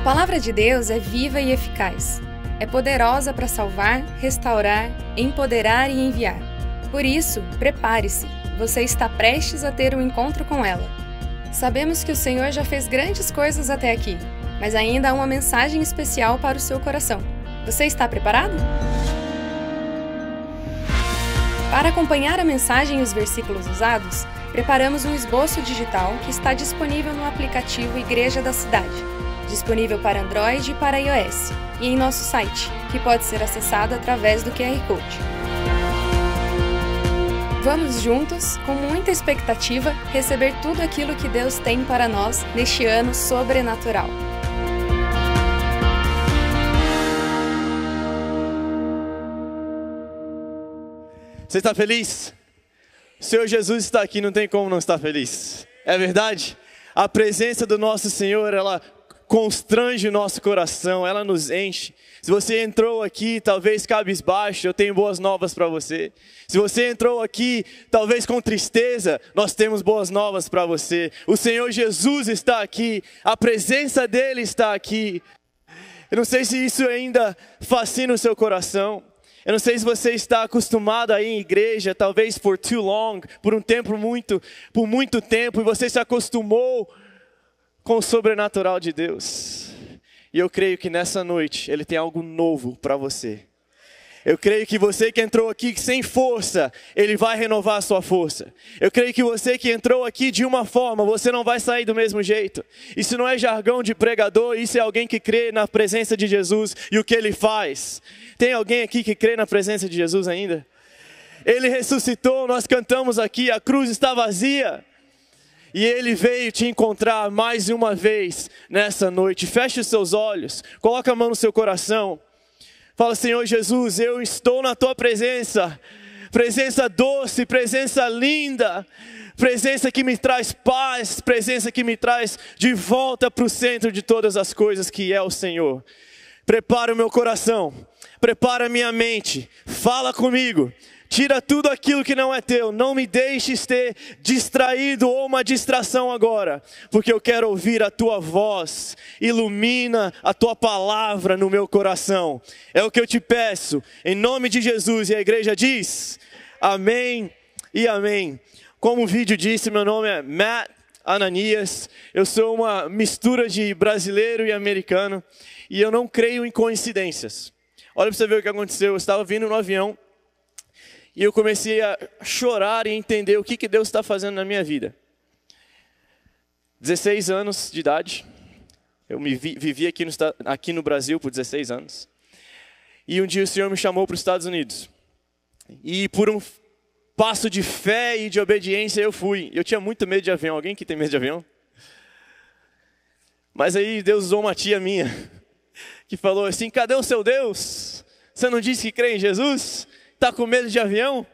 palavra de Deus é viva e eficaz. É poderosa para salvar, restaurar, empoderar e enviar. Por isso, prepare-se. Você está prestes a ter um encontro com ela. Sabemos que o Senhor já fez grandes coisas até aqui, mas ainda há uma mensagem especial para o seu coração. Você está preparado? Para acompanhar a mensagem e os versículos usados, preparamos um esboço digital que está disponível no aplicativo Igreja da Cidade, disponível para Android e para iOS, e em nosso site, que pode ser acessado através do QR Code. Vamos juntos, com muita expectativa, receber tudo aquilo que Deus tem para nós neste ano sobrenatural. Você está feliz? O Senhor Jesus está aqui, não tem como não estar feliz. É verdade? A presença do nosso Senhor, ela constrange o nosso coração, ela nos enche. Se você entrou aqui, talvez cabisbaixo, eu tenho boas novas para você. Se você entrou aqui, talvez com tristeza, nós temos boas novas para você. O Senhor Jesus está aqui, a presença dEle está aqui. Eu não sei se isso ainda fascina o seu coração. Eu não sei se você está acostumado a ir em igreja, talvez por too long, por muito tempo, e você se acostumou com o sobrenatural de Deus. E eu creio que nessa noite Ele tem algo novo para você. Eu creio que você que entrou aqui sem força, Ele vai renovar a sua força. Eu creio que você que entrou aqui de uma forma, você não vai sair do mesmo jeito. Isso não é jargão de pregador, isso é alguém que crê na presença de Jesus e o que Ele faz. Tem alguém aqui que crê na presença de Jesus ainda? Ele ressuscitou, nós cantamos aqui, a cruz está vazia. E Ele veio te encontrar mais uma vez nessa noite. Feche os seus olhos, coloca a mão no seu coração. Fala, Senhor Jesus, eu estou na Tua presença. Presença doce, presença linda. Presença que me traz paz, presença que me traz de volta para o centro de todas as coisas que é o Senhor. Prepara o meu coração, prepara a minha mente, fala comigo. Tira tudo aquilo que não é teu, não me deixes ter distraído ou uma distração agora, porque eu quero ouvir a tua voz, ilumina a tua palavra no meu coração. É o que eu te peço, em nome de Jesus, e a igreja diz, amém e amém. Como o vídeo disse, meu nome é Matt Ananias, eu sou uma mistura de brasileiro e americano, e eu não creio em coincidências. Olha para você ver o que aconteceu, eu estava vindo no avião, e eu comecei a chorar e entender o que Deus está fazendo na minha vida. 16 anos de idade. Eu vivi aqui no Brasil por 16 anos. E um dia o Senhor me chamou para os Estados Unidos. E por um passo de fé e de obediência eu fui. Eu tinha muito medo de avião. Alguém aqui tem medo de avião? Mas aí Deus usou uma tia minha. Que falou assim, cadê o seu Deus? Você não disse que crê em Jesus? Está com medo de avião?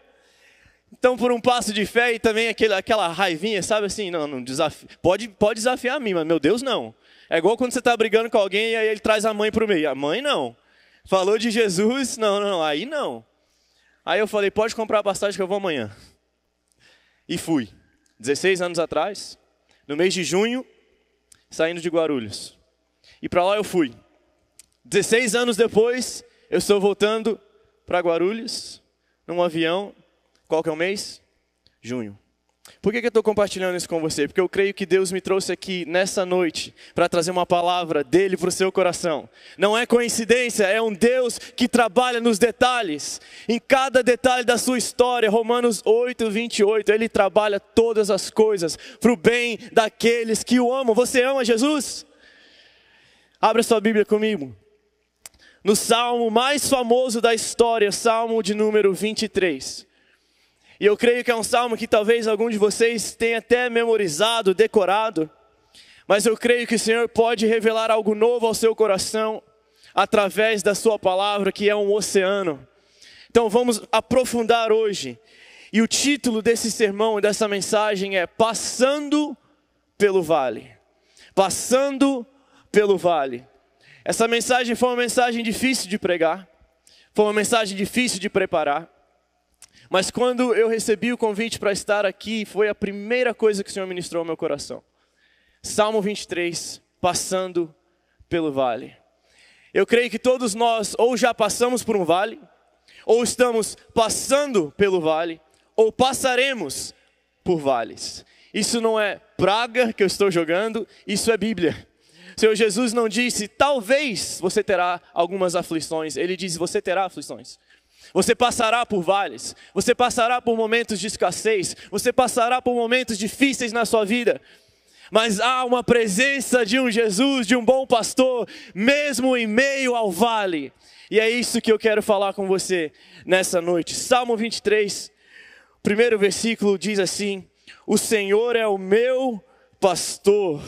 Então, por um passo de fé e também aquela raivinha, sabe assim, não desafia. Pode desafiar a mim, mas meu Deus não. É igual quando você está brigando com alguém e aí ele traz a mãe para o meio. A mãe não. Falou de Jesus, não, aí não. Aí eu falei, pode comprar a passagem que eu vou amanhã. E fui. 16 anos atrás, no mês de junho, saindo de Guarulhos. E para lá eu fui. 16 anos depois, eu estou voltando para Guarulhos, num avião. Qual que é o mês? Junho. Por que eu estou compartilhando isso com você? Porque eu creio que Deus me trouxe aqui nessa noite para trazer uma palavra dele para o seu coração. Não é coincidência, é um Deus que trabalha nos detalhes. Em cada detalhe da sua história, Romanos 8:28, Ele trabalha todas as coisas para o bem daqueles que o amam. Você ama Jesus? Abra sua Bíblia comigo. No salmo mais famoso da história, salmo de número 23. E eu creio que é um salmo que talvez algum de vocês tenha até memorizado, decorado. Mas eu creio que o Senhor pode revelar algo novo ao seu coração, através da sua palavra, que é um oceano. Então vamos aprofundar hoje. E o título desse sermão, dessa mensagem é Passando pelo Vale. Passando pelo Vale. Essa mensagem foi uma mensagem difícil de pregar, foi uma mensagem difícil de preparar, mas quando eu recebi o convite para estar aqui, foi a primeira coisa que o Senhor ministrou ao meu coração. Salmo 23, passando pelo vale. Eu creio que todos nós ou já passamos por um vale, ou estamos passando pelo vale, ou passaremos por vales. Isso não é praga que eu estou jogando, isso é Bíblia. O Senhor Jesus não disse, talvez você terá algumas aflições. Ele diz, você terá aflições. Você passará por vales, você passará por momentos de escassez, você passará por momentos difíceis na sua vida. Mas há uma presença de um Jesus, de um bom pastor, mesmo em meio ao vale. E é isso que eu quero falar com você nessa noite. Salmo 23, o primeiro versículo diz assim, o Senhor é o meu pastor,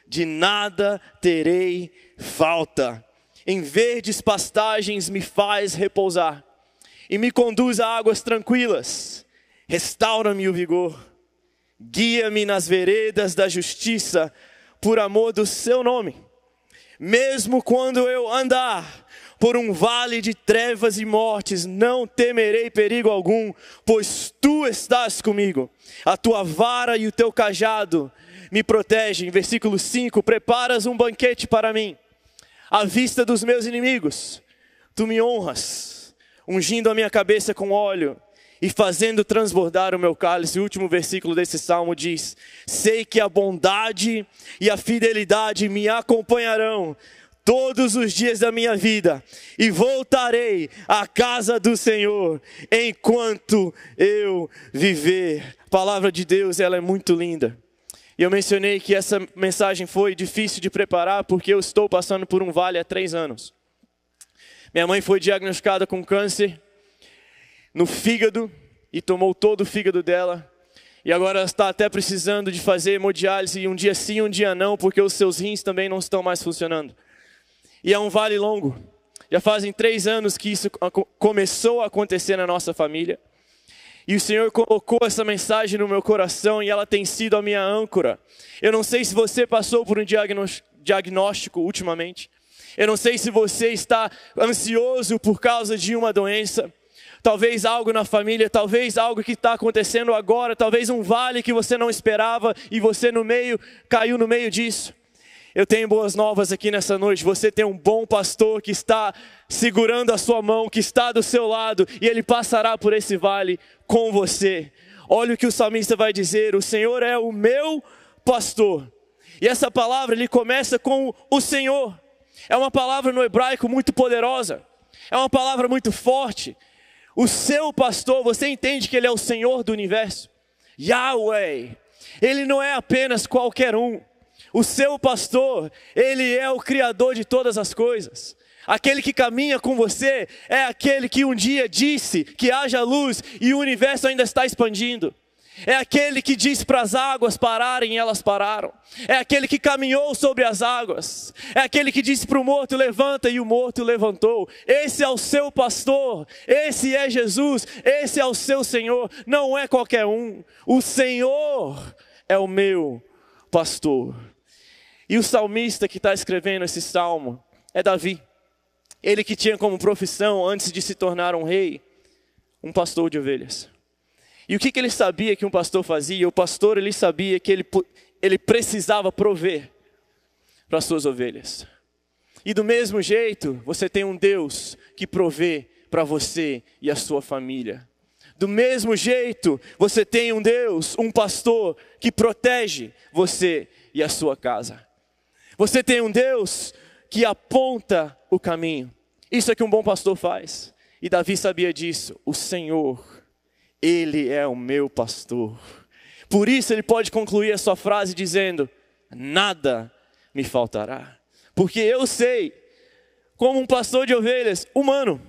de nada terei falta. Em verdes pastagens me faz repousar e me conduz a águas tranquilas. Restaura-me o vigor, guia-me nas veredas da justiça, por amor do seu nome. Mesmo quando eu andar por um vale de trevas e mortes, não temerei perigo algum, pois tu estás comigo. A tua vara e o teu cajado me protegem. Versículo 5, preparas um banquete para mim, à vista dos meus inimigos. Tu me honras, ungindo a minha cabeça com óleo e fazendo transbordar o meu cálice. O último versículo desse salmo diz, sei que a bondade e a fidelidade me acompanharão todos os dias da minha vida, e voltarei à casa do Senhor enquanto eu viver. A palavra de Deus, ela é muito linda. E eu mencionei que essa mensagem foi difícil de preparar, porque eu estou passando por um vale há 3 anos. Minha mãe foi diagnosticada com câncer no fígado, e tomou todo o fígado dela. E agora ela está até precisando de fazer hemodiálise, um dia sim, um dia não, porque os seus rins também não estão mais funcionando. E é um vale longo. Já fazem 3 anos que isso começou a acontecer na nossa família. E o Senhor colocou essa mensagem no meu coração e ela tem sido a minha âncora. Eu não sei se você passou por um diagnóstico ultimamente. Eu não sei se você está ansioso por causa de uma doença. Talvez algo na família, talvez algo que está acontecendo agora, talvez um vale que você não esperava e você caiu no meio disso. Eu tenho boas novas aqui nessa noite. Você tem um bom pastor que está segurando a sua mão, que está do seu lado, e ele passará por esse vale com você. Olha o que o salmista vai dizer, o Senhor é o meu pastor. E essa palavra, ele começa com o Senhor. É uma palavra no hebraico muito poderosa. É uma palavra muito forte. O seu pastor, você entende que ele é o Senhor do universo? Yahweh. Ele não é apenas qualquer um. O seu pastor, ele é o Criador de todas as coisas. Aquele que caminha com você é aquele que um dia disse que haja luz e o universo ainda está expandindo. É aquele que disse para as águas pararem e elas pararam. É aquele que caminhou sobre as águas. É aquele que disse para o morto levanta e o morto levantou. Esse é o seu pastor. Esse é Jesus. Esse é o seu Senhor. Não é qualquer um. O Senhor é o meu pastor. E o salmista que está escrevendo esse salmo é Davi. Ele que tinha como profissão, antes de se tornar um rei, um pastor de ovelhas. E o que ele sabia que um pastor fazia? O pastor, ele sabia que ele precisava prover para as suas ovelhas. E do mesmo jeito, você tem um Deus que provê para você e a sua família. Do mesmo jeito, você tem um Deus, um pastor que protege você e a sua casa. Você tem um Deus que aponta o caminho. Isso é que um bom pastor faz. E Davi sabia disso. O Senhor, Ele é o meu pastor. Por isso ele pode concluir a sua frase dizendo, nada me faltará. Porque eu sei, como um pastor de ovelhas humano,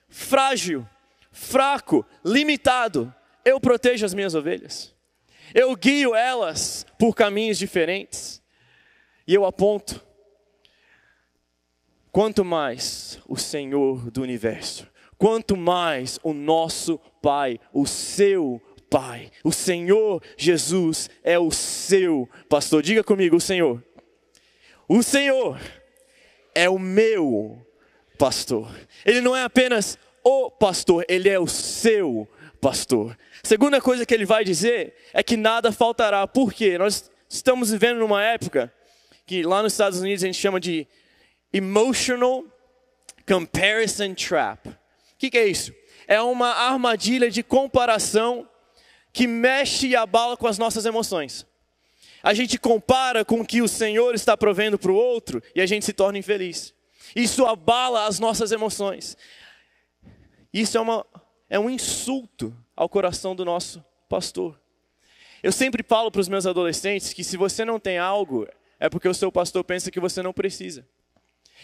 frágil, fraco, limitado, eu protejo as minhas ovelhas. Eu guio elas por caminhos diferentes. E eu aponto, quanto mais o Senhor do universo, quanto mais o nosso Pai, o seu Pai, o Senhor Jesus é o seu pastor. Diga comigo, o Senhor é o meu pastor. Ele não é apenas o pastor, ele é o seu pastor. Segunda coisa que ele vai dizer é que nada faltará. Por quê? Nós estamos vivendo numa época que lá nos Estados Unidos a gente chama de Emotional Comparison Trap. O que é isso? É uma armadilha de comparação que mexe e abala com as nossas emoções. A gente compara com o que o Senhor está provendo para o outro e a gente se torna infeliz. Isso abala as nossas emoções. Isso é um insulto ao coração do nosso pastor. Eu sempre falo para os meus adolescentes que se você não tem algo, é porque o seu pastor pensa que você não precisa.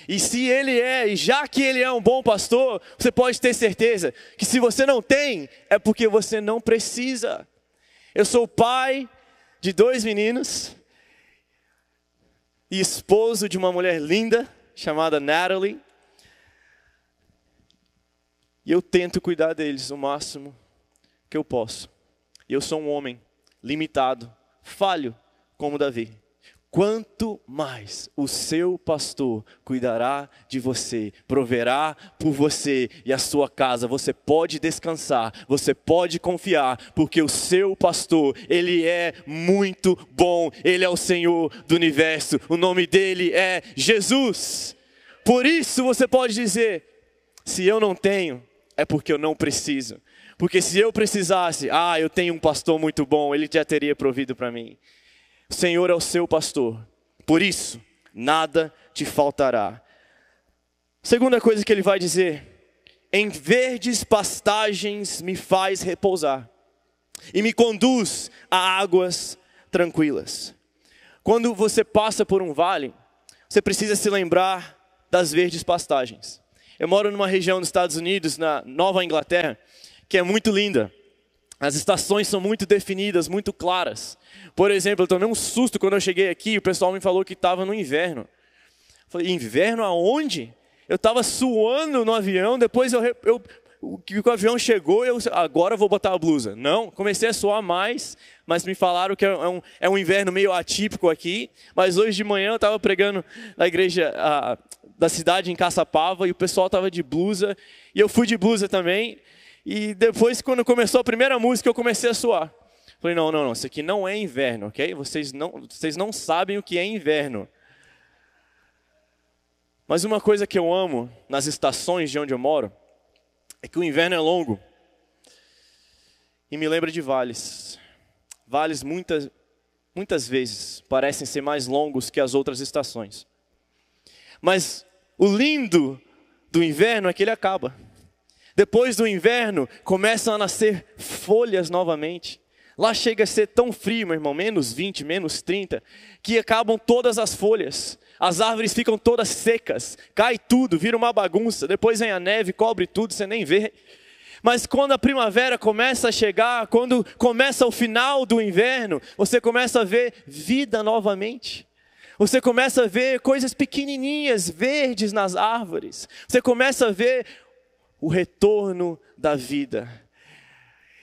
E se ele e já que ele é um bom pastor, você pode ter certeza que se você não tem, é porque você não precisa. Eu sou pai de 2 meninos e esposo de uma mulher linda chamada Natalie. E eu tento cuidar deles o máximo que eu posso. E eu sou um homem limitado, falho como Davi. Quanto mais o seu pastor cuidará de você, proverá por você e a sua casa, você pode descansar, você pode confiar, porque o seu pastor, ele é muito bom, ele é o Senhor do universo, o nome dele é Jesus. Por isso você pode dizer, se eu não tenho, é porque eu não preciso. Porque se eu precisasse, eu tenho um pastor muito bom, ele já teria provido para mim. O Senhor é o seu pastor, por isso nada te faltará. Segunda coisa que ele vai dizer, em verdes pastagens me faz repousar e me conduz a águas tranquilas. Quando você passa por um vale, você precisa se lembrar das verdes pastagens. Eu moro numa região dos Estados Unidos, na Nova Inglaterra, que é muito linda. As estações são muito definidas, muito claras. Por exemplo, eu tomei um susto quando eu cheguei aqui, o pessoal me falou que estava no inverno. Eu falei, inverno aonde? Eu estava suando no avião, depois o avião chegou, agora eu vou botar a blusa. Não, comecei a suar mais, mas me falaram que é um inverno meio atípico aqui. Mas hoje de manhã eu estava pregando na igreja da cidade em Caçapava e o pessoal estava de blusa, e eu fui de blusa também. E depois, quando começou a primeira música, eu comecei a suar. Falei, não, isso aqui não é inverno, ok? Vocês não sabem o que é inverno. Mas uma coisa que eu amo nas estações de onde eu moro, é que o inverno é longo. E me lembra de vales. Vales muitas vezes parecem ser mais longos que as outras estações. Mas o lindo do inverno é que ele acaba. Depois do inverno, começam a nascer folhas novamente. Lá chega a ser tão frio, meu irmão, menos 20, menos 30, que acabam todas as folhas. As árvores ficam todas secas, cai tudo, vira uma bagunça. Depois vem a neve, cobre tudo, você nem vê. Mas quando a primavera começa a chegar, quando começa o final do inverno, você começa a ver vida novamente. Você começa a ver coisas pequenininhas, verdes nas árvores. Você começa a ver o retorno da vida.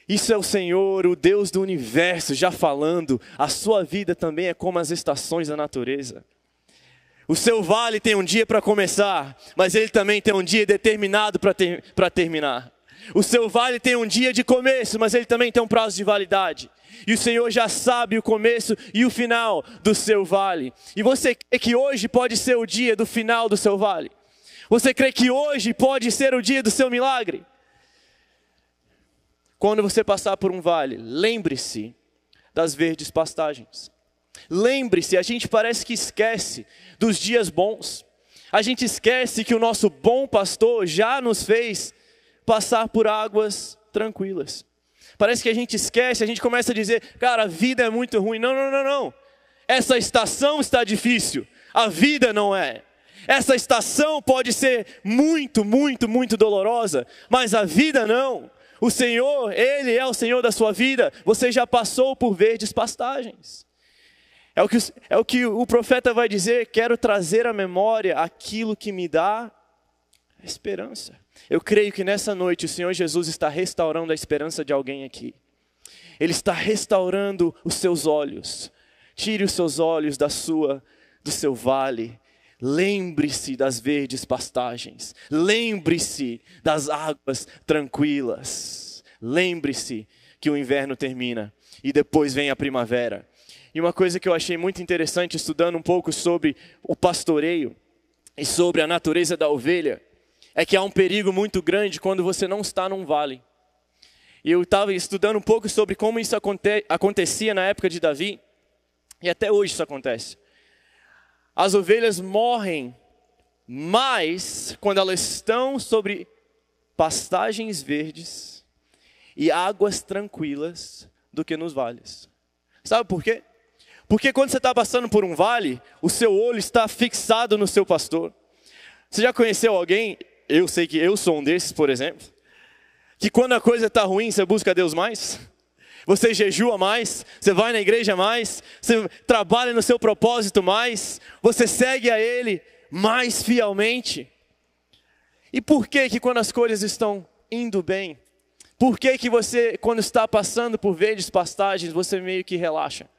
Isso é o Senhor, o Deus do universo, já falando. A sua vida também é como as estações da natureza. O seu vale tem um dia para começar, mas ele também tem um dia determinado para terminar. O seu vale tem um dia de começo, mas ele também tem um prazo de validade. E o Senhor já sabe o começo e o final do seu vale. E você crê que hoje pode ser o dia do final do seu vale? Você crê que hoje pode ser o dia do seu milagre? Quando você passar por um vale, lembre-se das verdes pastagens. Lembre-se, a gente parece que esquece dos dias bons. A gente esquece que o nosso bom pastor já nos fez passar por águas tranquilas. Parece que a gente esquece, a gente começa a dizer, cara, a vida é muito ruim. Não. Essa estação está difícil, a vida não é. Essa estação pode ser muito dolorosa, mas a vida não. O Senhor, Ele é o Senhor da sua vida. Você já passou por verdes pastagens. É o que o profeta vai dizer, quero trazer à memória aquilo que me dá esperança. Eu creio que nessa noite o Senhor Jesus está restaurando a esperança de alguém aqui. Ele está restaurando os seus olhos. Tire os seus olhos do seu vale. Lembre-se das verdes pastagens. Lembre-se das águas tranquilas. Lembre-se que o inverno termina e depois vem a primavera. E uma coisa que eu achei muito interessante estudando um pouco sobre o pastoreio e sobre a natureza da ovelha é que há um perigo muito grande quando você não está num vale. E eu estava estudando um pouco sobre como isso acontecia na época de Davi, e até hoje isso acontece. As ovelhas morrem mais quando elas estão sobre pastagens verdes e águas tranquilas do que nos vales. Sabe por quê? Porque quando você está passando por um vale, o seu olho está fixado no seu pastor. Você já conheceu alguém, eu sei que eu sou um desses, por exemplo, que quando a coisa está ruim, você busca Deus mais? Você jejua mais, você vai na igreja mais, você trabalha no seu propósito mais, você segue a Ele mais fielmente. E por que que quando as coisas estão indo bem, por que que você, quando está passando por verdes pastagens, você meio que relaxa?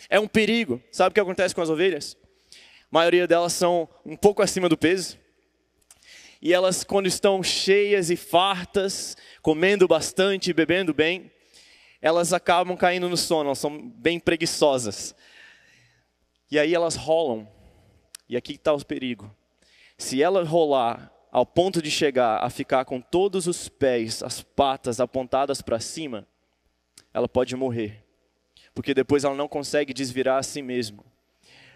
É um perigo. Sabe o que acontece com as ovelhas? A maioria delas são um pouco acima do peso. E elas, quando estão cheias e fartas, comendo bastante e bebendo bem, elas acabam caindo no sono, elas são bem preguiçosas. E aí elas rolam. E aqui está o perigo. Se ela rolar ao ponto de chegar a ficar com todos os pés, as patas apontadas para cima, ela pode morrer. Porque depois ela não consegue desvirar a si mesma.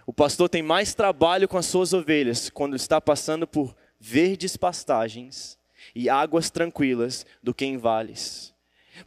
O pastor tem mais trabalho com as suas ovelhas quando está passando por verdes pastagens e águas tranquilas do que em vales.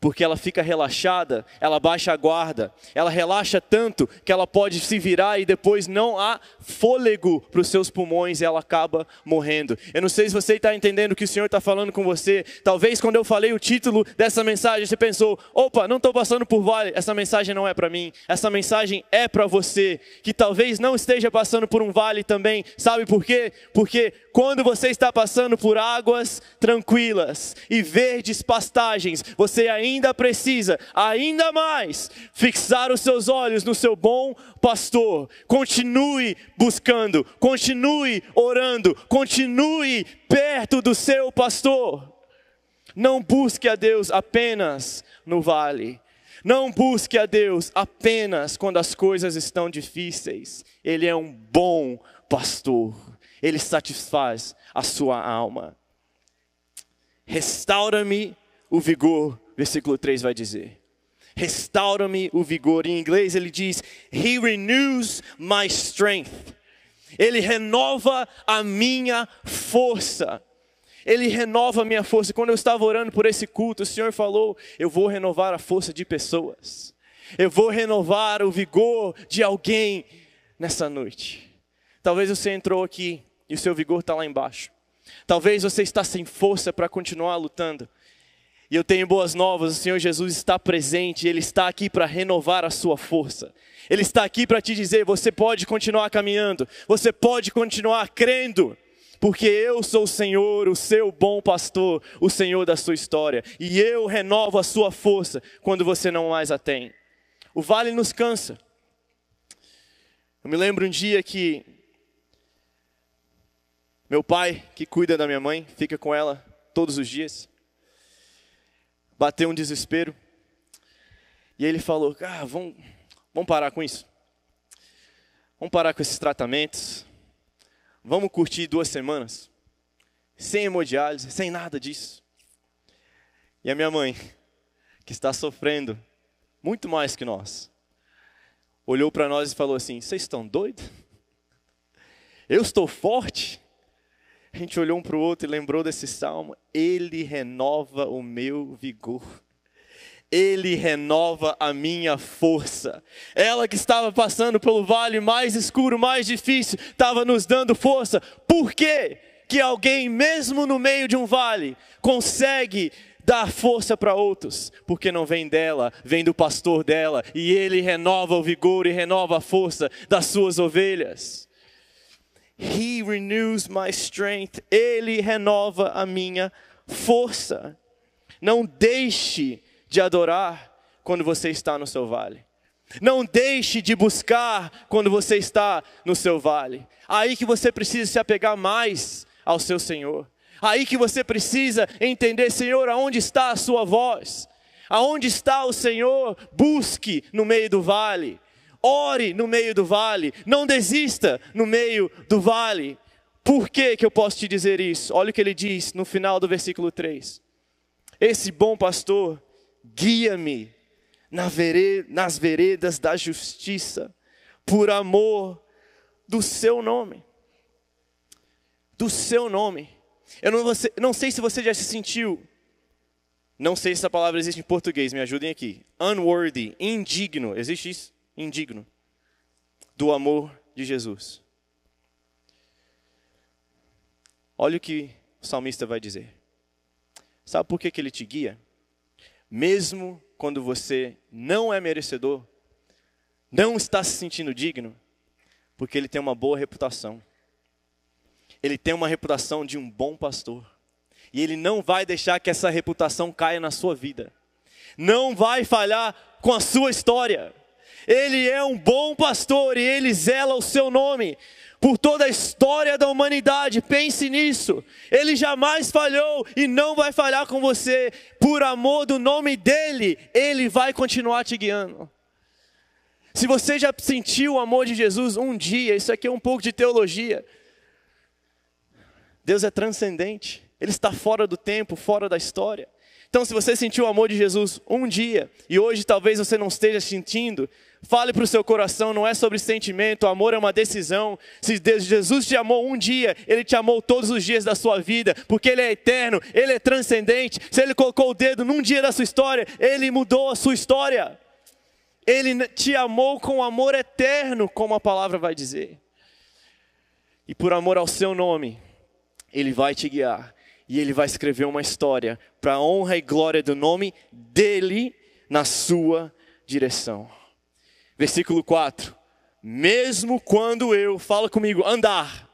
Porque ela fica relaxada, ela baixa a guarda, ela relaxa tanto que ela pode se virar e depois não há fôlego para os seus pulmões e ela acaba morrendo. Eu não sei se você está entendendo o que o Senhor está falando com você. Talvez quando eu falei o título dessa mensagem, você pensou, opa, não estou passando por vale, essa mensagem não é para mim. Essa mensagem é para você, que talvez não esteja passando por um vale também. Sabe por quê? Porque quando você está passando por águas tranquilas e verdes pastagens, você ainda precisa, ainda mais, fixar os seus olhos no seu bom pastor. Continue buscando, continue orando, continue perto do seu pastor. Não busque a Deus apenas no vale. Não busque a Deus apenas quando as coisas estão difíceis. Ele é um bom pastor. Ele satisfaz a sua alma. Restaura-me o vigor, versículo 3 vai dizer. Restaura-me o vigor. Em inglês ele diz, He renews my strength. Ele renova a minha força. Ele renova a minha força. Quando eu estava orando por esse culto, o Senhor falou, eu vou renovar a força de pessoas. Eu vou renovar o vigor de alguém nessa noite. Talvez você entrou aqui e o seu vigor está lá embaixo. Talvez você está sem força para continuar lutando. E eu tenho boas novas, o Senhor Jesus está presente, Ele está aqui para renovar a sua força. Ele está aqui para te dizer, você pode continuar caminhando, você pode continuar crendo. Porque eu sou o Senhor, o seu bom pastor, o Senhor da sua história. E eu renovo a sua força quando você não mais a tem. O vale nos cansa. Eu me lembro um dia que meu pai, que cuida da minha mãe, fica com ela todos os dias, bateu um desespero. E ele falou, vamos parar com isso. Vamos parar com esses tratamentos. Vamos curtir 2 semanas. Sem hemodiálise, sem nada disso. E a minha mãe, que está sofrendo muito mais que nós, olhou para nós e falou assim, vocês estão doidos? Eu estou forte. A gente olhou um para o outro e lembrou desse salmo. Ele renova o meu vigor. Ele renova a minha força. Ela que estava passando pelo vale mais escuro, mais difícil, estava nos dando força. Por quê que alguém, mesmo no meio de um vale, consegue dar força para outros? Porque não vem dela, vem do pastor dela. E ele renova o vigor e renova a força das suas ovelhas. He renews my strength. Ele renova a minha força. Não deixe de adorar quando você está no seu vale. Não deixe de buscar quando você está no seu vale. Aí que você precisa se apegar mais ao seu Senhor. Aí que você precisa entender, Senhor, aonde está a sua voz? Aonde está o Senhor? Busque no meio do vale. Ore no meio do vale, não desista no meio do vale, Por que eu posso te dizer isso? Olha o que ele diz no final do versículo 3. Esse bom pastor guia-me nas veredas da justiça, por amor do seu nome. Do seu nome. Eu não sei se você já se sentiu, não sei se essa palavra existe em português, me ajudem aqui. Unworthy, indigno, existe isso? Indigno. Do amor de Jesus. Olha o que o salmista vai dizer. Sabe por que ele te guia? Mesmo quando você não é merecedor, não está se sentindo digno, porque ele tem uma boa reputação. Ele tem uma reputação de um bom pastor. E ele não vai deixar que essa reputação caia na sua vida. Não vai falhar com a sua história. Ele é um bom pastor e ele zela o seu nome por toda a história da humanidade. Pense nisso. Ele jamais falhou e não vai falhar com você. Por amor do nome dele, ele vai continuar te guiando. Se você já sentiu o amor de Jesus um dia, isso aqui é um pouco de teologia. Deus é transcendente. Ele está fora do tempo, fora da história. Então, se você sentiu o amor de Jesus um dia, e hoje talvez você não esteja sentindo, fale para o seu coração, não é sobre sentimento, o amor é uma decisão. Se Jesus te amou um dia, Ele te amou todos os dias da sua vida, porque Ele é eterno, Ele é transcendente. Se Ele colocou o dedo num dia da sua história, Ele mudou a sua história. Ele te amou com amor eterno, como a palavra vai dizer. E por amor ao seu nome, Ele vai te guiar. E Ele vai escrever uma história para a honra e glória do nome dEle na sua direção. Versículo 4. Mesmo quando eu, fala comigo, andar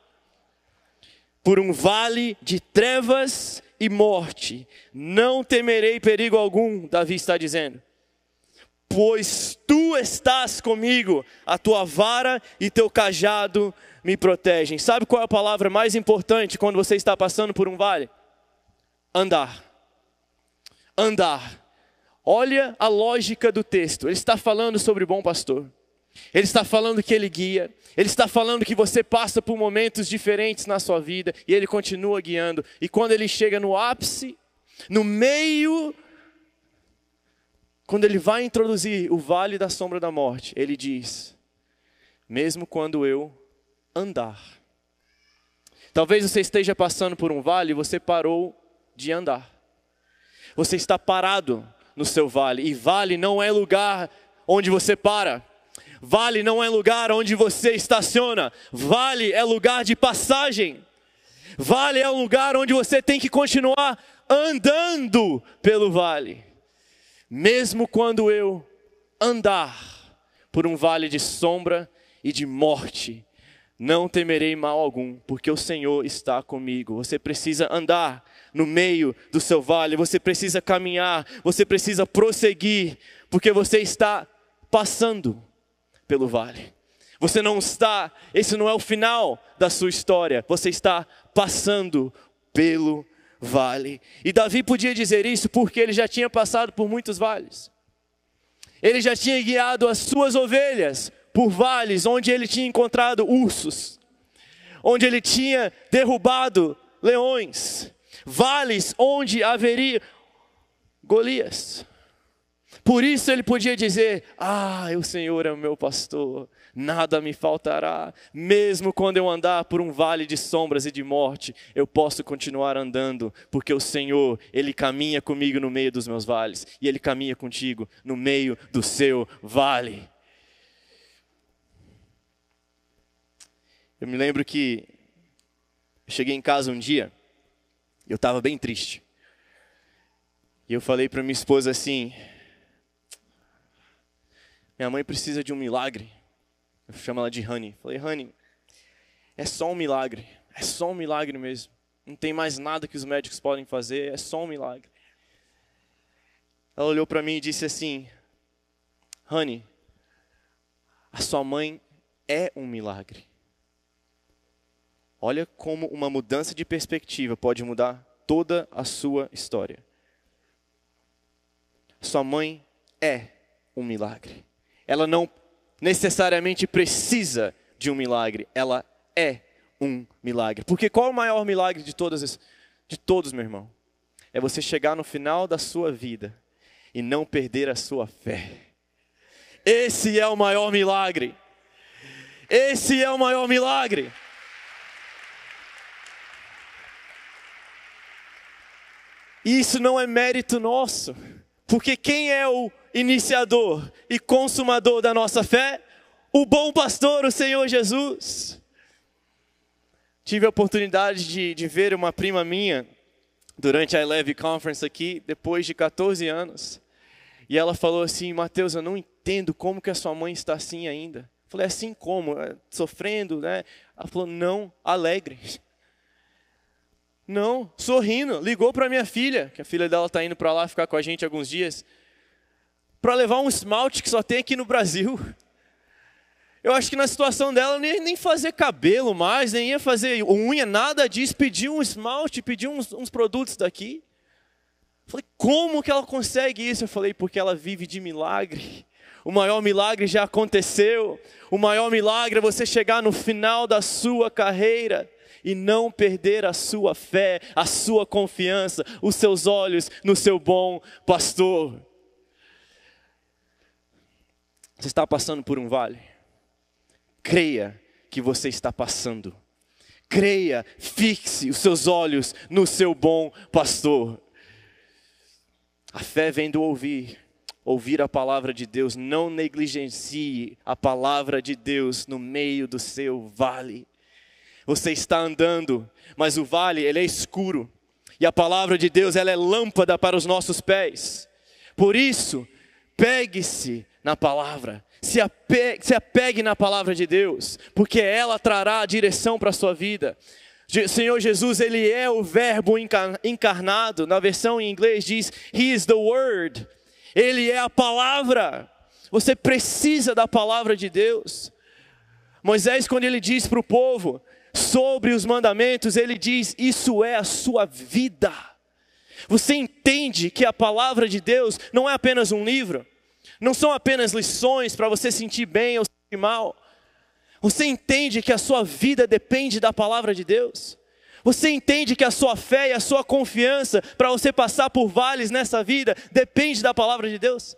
por um vale de trevas e morte, não temerei perigo algum, Davi está dizendo. Pois tu estás comigo, a tua vara e teu cajado me protegem. Sabe qual é a palavra mais importante quando você está passando por um vale? Andar. Andar. Olha a lógica do texto. Ele está falando sobre o bom pastor. Ele está falando que ele guia. Ele está falando que você passa por momentos diferentes na sua vida. E ele continua guiando. E quando ele chega no ápice, no meio, quando ele vai introduzir o vale da sombra da morte, ele diz, mesmo quando eu andar. Talvez você esteja passando por um vale e você parou de andar. Você está parado no seu vale. E vale não é lugar onde você para. Vale não é lugar onde você estaciona. Vale é lugar de passagem. Vale é um lugar onde você tem que continuar andando pelo vale. Mesmo quando eu andar por um vale de sombra e de morte, não temerei mal algum, porque o Senhor está comigo. Você precisa andar no meio do seu vale, você precisa caminhar, você precisa prosseguir, porque você está passando pelo vale. Você não está, esse não é o final da sua história, você está passando pelo vale. E Davi podia dizer isso porque ele já tinha passado por muitos vales. Ele já tinha guiado as suas ovelhas por vales onde ele tinha encontrado ursos, onde ele tinha derrubado leões, vales onde haveria Golias. Por isso ele podia dizer, o Senhor é o meu pastor, nada me faltará. Mesmo quando eu andar por um vale de sombras e de morte, eu posso continuar andando, porque o Senhor, Ele caminha comigo no meio dos meus vales, e Ele caminha contigo no meio do seu vale. Eu me lembro que eu cheguei em casa um dia, eu estava bem triste. E eu falei para minha esposa assim, minha mãe precisa de um milagre. Eu chamo ela de Honey. Falei, Honey, é só um milagre mesmo. Não tem mais nada que os médicos podem fazer, é só um milagre. Ela olhou para mim e disse assim, Honey, a sua mãe é um milagre. Olha como uma mudança de perspectiva pode mudar toda a sua história. Sua mãe é um milagre. Ela não necessariamente precisa de um milagre. Ela é um milagre. Porque qual é o maior milagre de todos, meu irmão? É você chegar no final da sua vida e não perder a sua fé. Esse é o maior milagre. Esse é o maior milagre. Isso não é mérito nosso. Porque quem é o iniciador e consumador da nossa fé? O bom pastor, o Senhor Jesus. Tive a oportunidade de ver uma prima minha durante a Eleve Conference aqui, depois de 14 anos. E ela falou assim: Mateus, eu não entendo como que a sua mãe está assim ainda. Eu falei: assim como? Sofrendo, né? Ela falou: não, alegre. Não, sorrindo. Ligou para minha filha, que a filha dela está indo para lá ficar com a gente alguns dias, para levar um esmalte que só tem aqui no Brasil. Eu acho que na situação dela nem fazer cabelo mais, nem ia fazer unha, nada disso. Pediu um esmalte, pediu uns produtos daqui. Eu falei: como que ela consegue isso? Eu falei: porque ela vive de milagre. O maior milagre já aconteceu. O maior milagre é você chegar no final da sua carreira e não perder a sua fé, a sua confiança, os seus olhos no seu bom pastor. Você está passando por um vale? Creia que você está passando. Creia, fixe os seus olhos no seu bom pastor. A fé vem do ouvir a palavra de Deus. Não negligencie a palavra de Deus no meio do seu vale. Você está andando, mas o vale ele é escuro. E a palavra de Deus ela é lâmpada para os nossos pés. Por isso, pegue-se na palavra. Se apegue na palavra de Deus, porque ela trará a direção para a sua vida. O Senhor Jesus, Ele é o verbo encarnado. Na versão em inglês diz, He is the Word. Ele é a palavra. Você precisa da palavra de Deus. Moisés, quando ele diz para o povo sobre os mandamentos, ele diz, isso é a sua vida. Você entende que a palavra de Deus não é apenas um livro? Não são apenas lições para você sentir bem ou sentir mal. Você entende que a sua vida depende da palavra de Deus? Você entende que a sua fé e a sua confiança para você passar por vales nessa vida depende da palavra de Deus?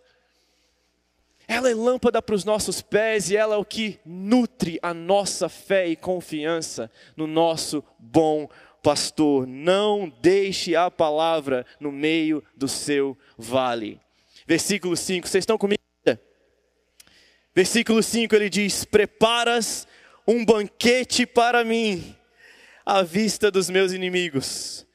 Ela é lâmpada para os nossos pés e ela é o que nutre a nossa fé e confiança no nosso bom pastor. Não deixe a palavra no meio do seu vale. Versículo 5, vocês estão comigo? Versículo 5 ele diz, preparas um banquete para mim, à vista dos meus inimigos.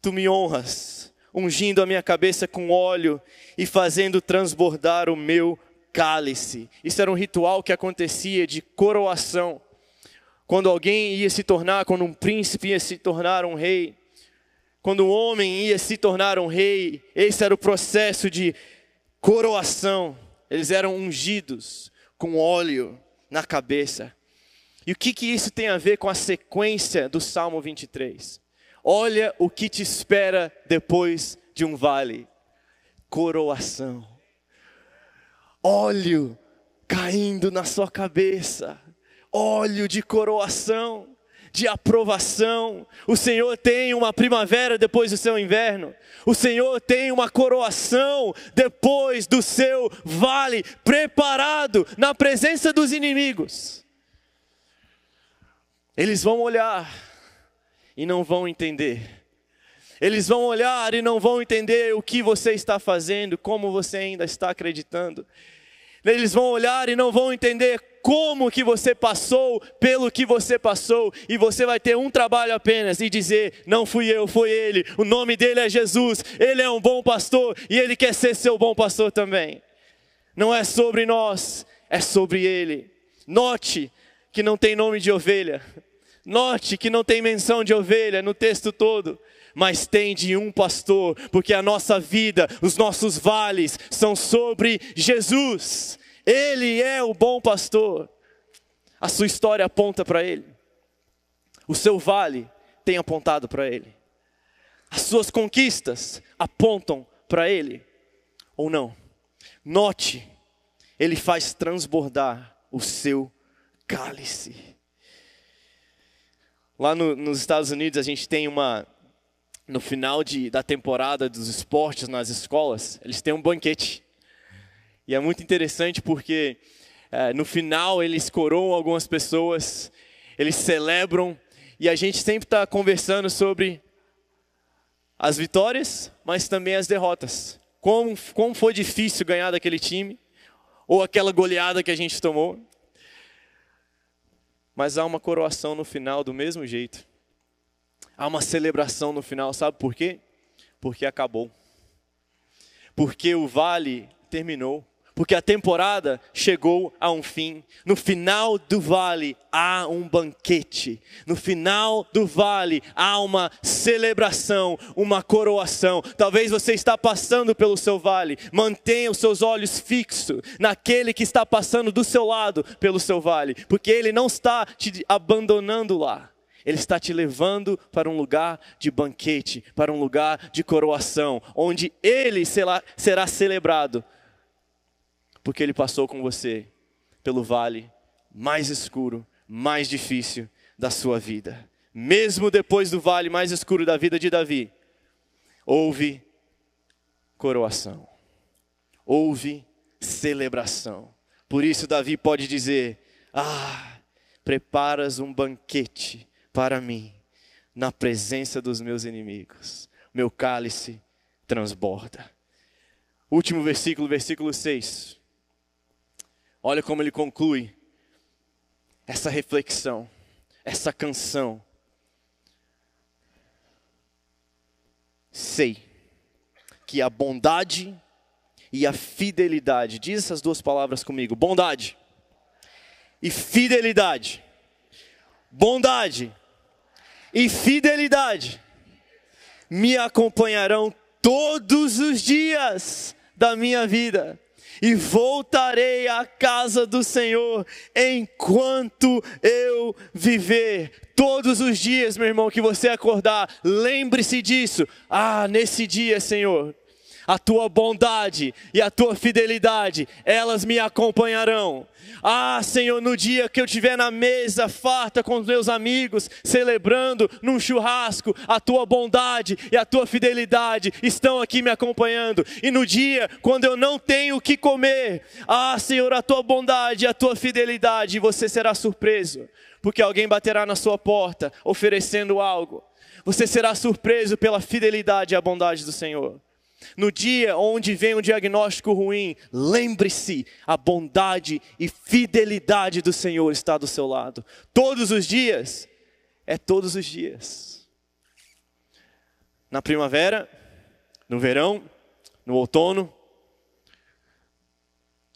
Tu me honras, ungindo a minha cabeça com óleo e fazendo transbordar o meu cálice. Isso era um ritual que acontecia de coroação. Quando alguém ia se tornar, quando um príncipe ia se tornar um rei, quando um homem ia se tornar um rei, esse era o processo de coroação. Eles eram ungidos com óleo na cabeça. E o que isso tem a ver com a sequência do Salmo 23? Olha o que te espera depois de um vale. Coroação. Óleo caindo na sua cabeça. Óleo de coroação, de aprovação. O Senhor tem uma primavera depois do seu inverno. O Senhor tem uma coroação depois do seu vale, preparado na presença dos inimigos. Eles vão olhar e não vão entender. Eles vão olhar e não vão entender o que você está fazendo, como você ainda está acreditando. Eles vão olhar e não vão entender como que você passou pelo que você passou. E você vai ter um trabalho apenas e dizer, não fui eu, foi Ele. O nome dele é Jesus, Ele é um bom pastor e Ele quer ser seu bom pastor também. Não é sobre nós, é sobre Ele. Note que não tem nome de ovelha. Note que não tem menção de ovelha no texto todo. Mas tem de um pastor, porque a nossa vida, os nossos vales são sobre Jesus. Ele é o bom pastor. A sua história aponta para Ele. O seu vale tem apontado para Ele. As suas conquistas apontam para Ele. Ou não? Note, Ele faz transbordar o seu cálice. Lá nos Estados Unidos a gente tem no final da temporada dos esportes nas escolas, eles têm um banquete. E é muito interessante porque no final eles coroam algumas pessoas, eles celebram, e a gente sempre está conversando sobre as vitórias, mas também as derrotas. Como foi difícil ganhar daquele time, ou aquela goleada que a gente tomou. Mas há uma coroação no final do mesmo jeito. Há uma celebração no final, sabe por quê? Porque acabou. Porque o vale terminou. Porque a temporada chegou a um fim. No final do vale há um banquete. No final do vale há uma celebração, uma coroação. Talvez você está passando pelo seu vale. Mantenha os seus olhos fixos naquele que está passando do seu lado pelo seu vale. Porque ele não está te abandonando lá. Ele está te levando para um lugar de banquete, para um lugar de coroação, onde ele será celebrado. Porque ele passou com você pelo vale mais escuro, mais difícil da sua vida. Mesmo depois do vale mais escuro da vida de Davi, houve coroação, houve celebração. Por isso Davi pode dizer: preparas um banquete para mim, na presença dos meus inimigos. Meu cálice transborda. Último versículo, versículo 6. Olha como ele conclui essa reflexão, essa canção. Sei que a bondade e a fidelidade, diz essas duas palavras comigo: bondade e fidelidade. Bondade e fidelidade me acompanharão todos os dias da minha vida. E voltarei à casa do Senhor enquanto eu viver. Todos os dias, meu irmão, que você acordar, lembre-se disso. Nesse dia, Senhor, a tua bondade e a tua fidelidade, elas me acompanharão. Senhor, no dia que eu estiver na mesa farta com os meus amigos, celebrando num churrasco, a tua bondade e a tua fidelidade estão aqui me acompanhando. E no dia quando eu não tenho o que comer, Senhor, a tua bondade e a tua fidelidade, você será surpreso, porque alguém baterá na sua porta oferecendo algo. Você será surpreso pela fidelidade e a bondade do Senhor. No dia onde vem um diagnóstico ruim, lembre-se, a bondade e fidelidade do Senhor está do seu lado. Todos os dias, todos os dias. Na primavera, no verão, no outono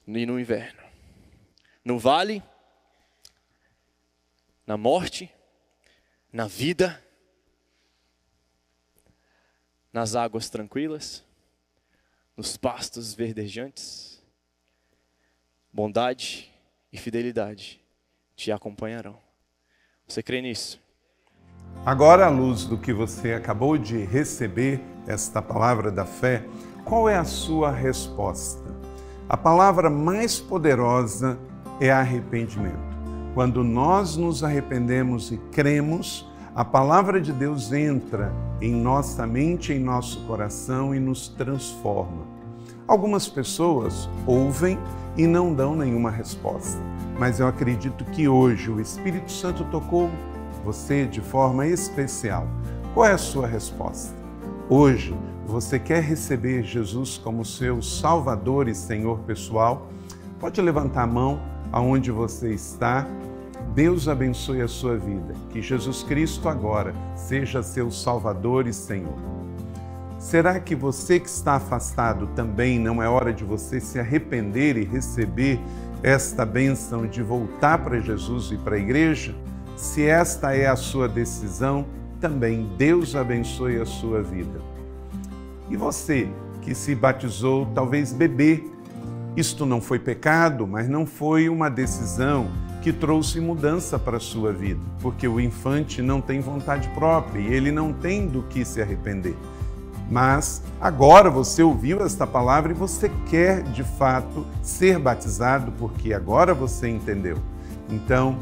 e no inverno. No vale, na morte, na vida, nas águas tranquilas, nos pastos verdejantes, bondade e fidelidade te acompanharão. Você crê nisso? Agora, à luz do que você acabou de receber, esta palavra da fé, qual é a sua resposta? A palavra mais poderosa é arrependimento. Quando nós nos arrependemos e cremos, a palavra de Deus entra em nossa mente, em nosso coração e nos transforma. Algumas pessoas ouvem e não dão nenhuma resposta, mas eu acredito que hoje o Espírito Santo tocou você de forma especial. Qual é a sua resposta? Hoje, você quer receber Jesus como seu Salvador e Senhor pessoal? Pode levantar a mão aonde você está. Deus abençoe a sua vida. Que Jesus Cristo agora seja seu Salvador e Senhor. Será que você que está afastado também não é hora de você se arrepender e receber esta bênção de voltar para Jesus e para a igreja? Se esta é a sua decisão, também Deus abençoe a sua vida. E você que se batizou, talvez bebê, isto não foi pecado, mas não foi uma decisão que trouxe mudança para a sua vida, porque o infante não tem vontade própria e ele não tem do que se arrepender. Mas agora você ouviu esta palavra e você quer de fato ser batizado, porque agora você entendeu. Então,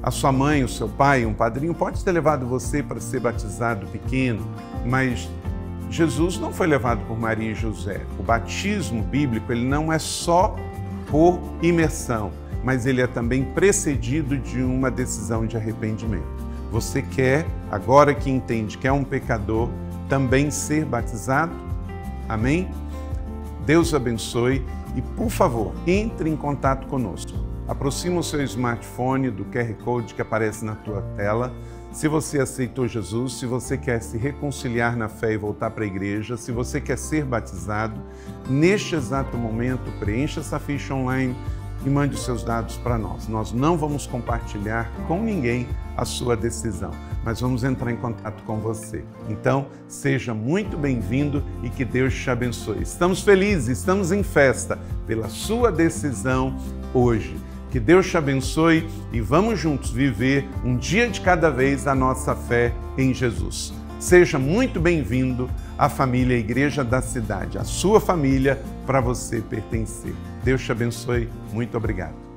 A sua mãe, o seu pai, um padrinho pode ter levado você para ser batizado pequeno, mas Jesus não foi levado por Maria e José. O batismo bíblico, ele não é só por imersão, mas ele é também precedido de uma decisão de arrependimento. Você quer, agora que entende que é um pecador, também ser batizado? Amém? Deus abençoe e, por favor, entre em contato conosco. Aproxima o seu smartphone do QR Code que aparece na tua tela. Se você aceitou Jesus, se você quer se reconciliar na fé e voltar para a igreja, se você quer ser batizado, neste exato momento, preencha essa ficha online e mande os seus dados para nós. Nós não vamos compartilhar com ninguém a sua decisão, mas vamos entrar em contato com você. Então, seja muito bem-vindo e que Deus te abençoe. Estamos felizes, estamos em festa pela sua decisão hoje. Que Deus te abençoe e vamos juntos viver um dia de cada vez a nossa fé em Jesus. Seja muito bem-vindo à família Igreja da Cidade, a sua família para você pertencer. Deus te abençoe. Muito obrigado.